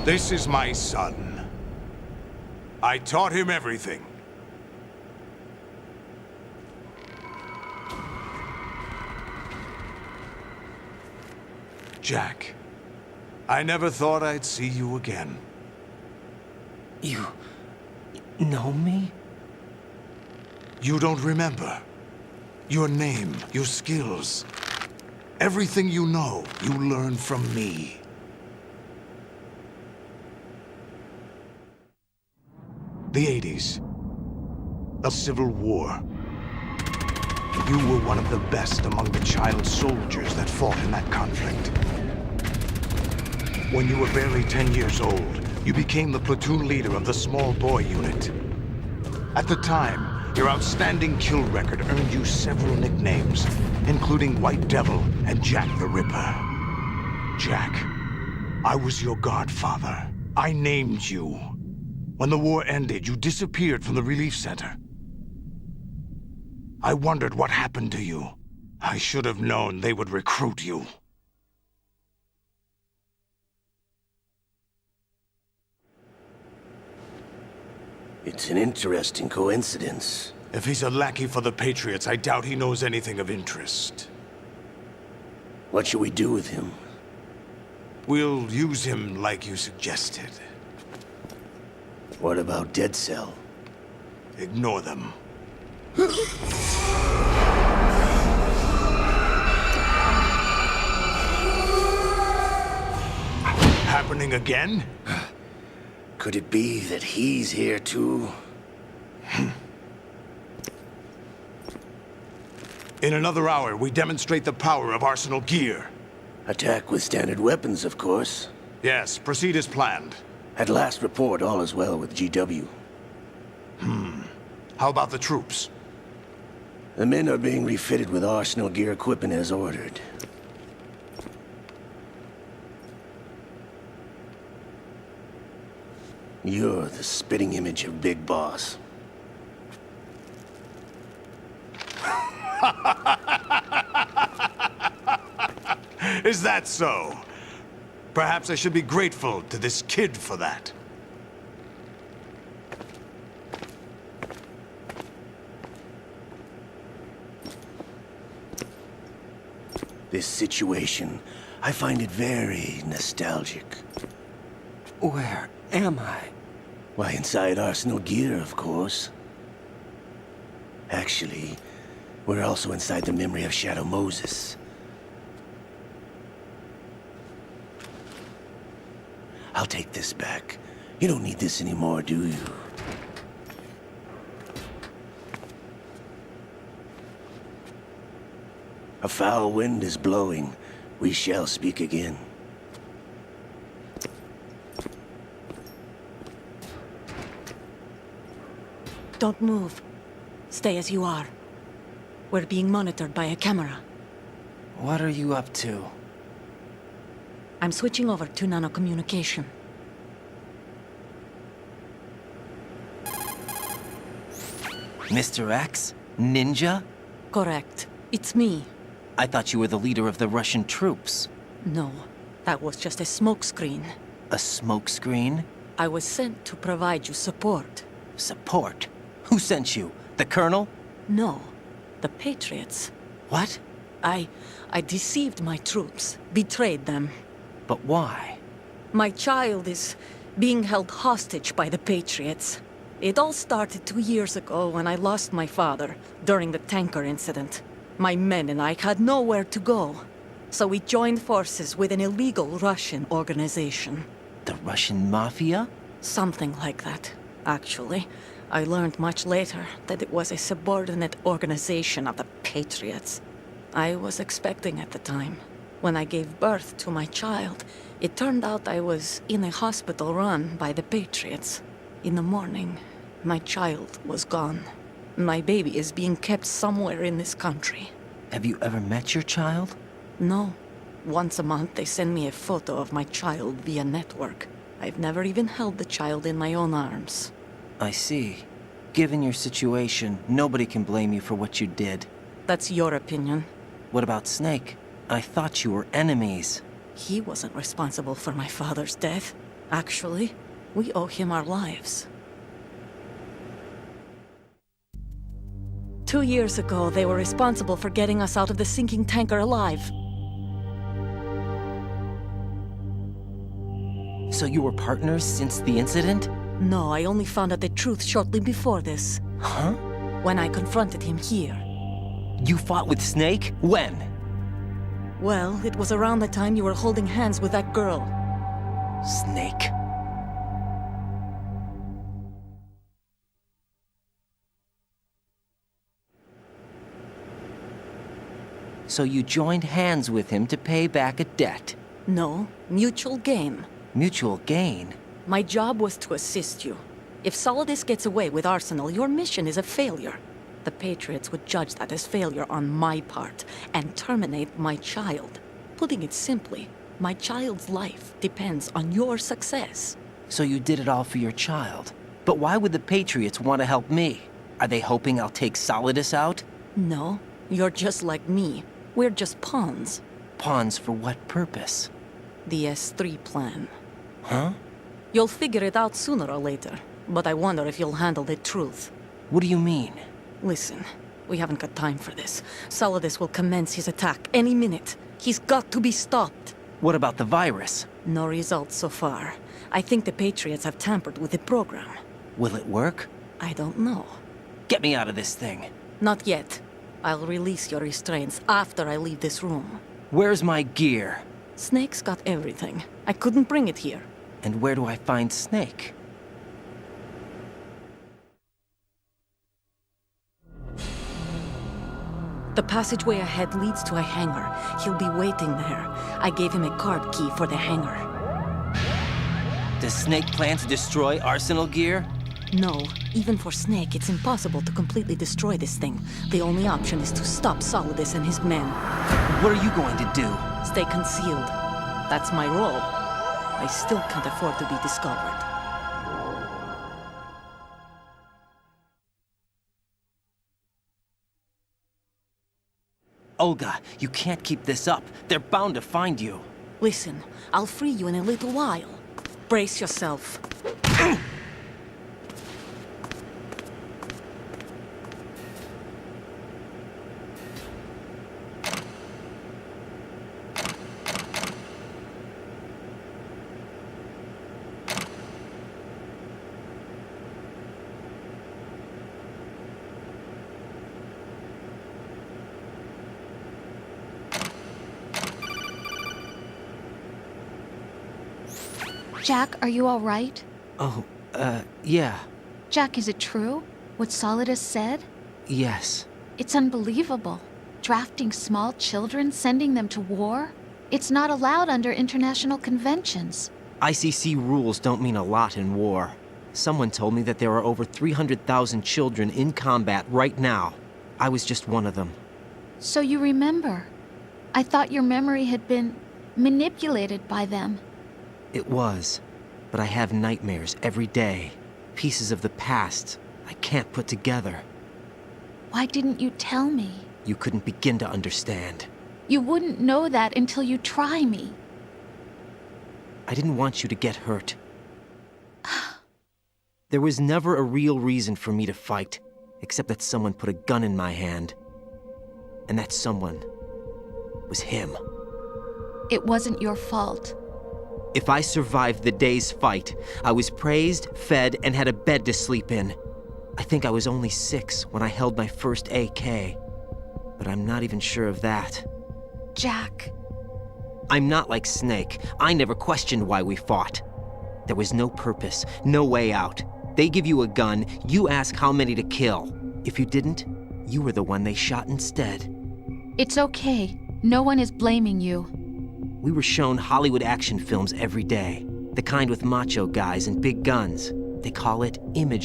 This is my son. I taught him everything. Jack, I never thought I'd see you again. You know me? You don't remember. Your name, your skills. Everything you know, you learned from me. The 80s. The Civil War. You were one of the best among the child soldiers that fought in that conflict. When you were barely 10 years old, you became the platoon leader of the Small Boy Unit. At the time, your outstanding kill record earned you several nicknames, including White Devil and Jack the Ripper. Jack, I was your godfather. I named you. When the war ended, you disappeared from the relief center. I wondered what happened to you. I should have known they would recruit you. It's an interesting coincidence. If he's a lackey for the Patriots, I doubt he knows anything of interest. What should we do with him? We'll use him like you suggested. What about Dead Cell? Ignore them. Happening again? Could it be that he's here too? In another hour, we demonstrate the power of Arsenal gear. Attack with standard weapons, of course. Yes, proceed as planned. At last report, all is well with GW. How about the troops? The men are being refitted with Arsenal gear equipment as ordered. You're the spitting image of Big Boss. Is that so? Perhaps I should be grateful to this kid for that. This situation, I find it very nostalgic. Where am I? Why, inside Arsenal gear, of course. Actually, we're also inside the memory of Shadow Moses. I'll take this back. You don't need this anymore, do you? A foul wind is blowing. We shall speak again. Don't move. Stay as you are. We're being monitored by a camera. What are you up to? I'm switching over to nanocommunication. Mr. X? Ninja? Correct. It's me. I thought you were the leader of the Russian troops. No, that was just a smokescreen. A smokescreen? I was sent to provide you support. Support? Who sent you? The Colonel? No, the Patriots. What? I deceived my troops, betrayed them. But why? My child is being held hostage by the Patriots. It all started 2 years ago when I lost my father during the tanker incident. My men and I had nowhere to go, so we joined forces with an illegal Russian organization. The Russian Mafia? Something like that, actually. I learned much later that it was a subordinate organization of the Patriots. I was expecting at the time. When I gave birth to my child, it turned out I was in a hospital run by the Patriots. In the morning, my child was gone. My baby is being kept somewhere in this country. Have you ever met your child? No. Once a month, they send me a photo of my child via network. I've never even held the child in my own arms. I see. Given your situation, nobody can blame you for what you did. That's your opinion. What about Snake? I thought you were enemies. He wasn't responsible for my father's death. Actually, we owe him our lives. 2 years ago, they were responsible for getting us out of the sinking tanker alive. So you were partners since the incident? No, I only found out the truth shortly before this. Huh? When I confronted him here. You fought with Snake? When? Well, it was around the time you were holding hands with that girl. Snake. So you joined hands with him to pay back a debt. No, mutual gain. Mutual gain? My job was to assist you. If Solidus gets away with Arsenal, your mission is a failure. The Patriots would judge that as failure on my part and terminate my child. Putting it simply, my child's life depends on your success. So you did it all for your child. But why would the Patriots want to help me? Are they hoping I'll take Solidus out? No, you're just like me. We're just pawns. Pawns for what purpose? The S3 plan. Huh? You'll figure it out sooner or later, but I wonder if you'll handle the truth. What do you mean? Listen, we haven't got time for this. Solidus will commence his attack any minute. He's got to be stopped. What about the virus? No results so far. I think the Patriots have tampered with the program. Will it work? I don't know. Get me out of this thing. Not yet. I'll release your restraints after I leave this room. Where's my gear? Snake's got everything. I couldn't bring it here. And where do I find Snake? The passageway ahead leads to a hangar. He'll be waiting there. I gave him a card key for the hangar. Does Snake plan to destroy Arsenal gear? No, even for Snake, it's impossible to completely destroy this thing. The only option is to stop Solidus and his men. What are you going to do? Stay concealed. That's my role. I still can't afford to be discovered. Olga, you can't keep this up. They're bound to find you. Listen, I'll free you in a little while. Brace yourself. Jack, are you all right? Oh, yeah. Jack, is it true? What Solidus said? Yes. It's unbelievable. Drafting small children, sending them to war? It's not allowed under international conventions. ICC rules don't mean a lot in war. Someone told me that there are over 300,000 children in combat right now. I was just one of them. So you remember. I thought your memory had been manipulated by them. It was, but I have nightmares every day. Pieces of the past I can't put together. Why didn't you tell me? You couldn't begin to understand. You wouldn't know that until you try me. I didn't want you to get hurt. There was never a real reason for me to fight, except that someone put a gun in my hand. And that someone was him. It wasn't your fault. If I survived the day's fight, I was praised, fed, and had a bed to sleep in. I think I was only 6 when I held my first AK. But I'm not even sure of that. Jack. I'm not like Snake. I never questioned why we fought. There was no purpose, no way out. They give you a gun, you ask how many to kill. If you didn't, you were the one they shot instead. It's okay. No one is blaming you. We were shown Hollywood action films every day. The kind with macho guys and big guns. They call it image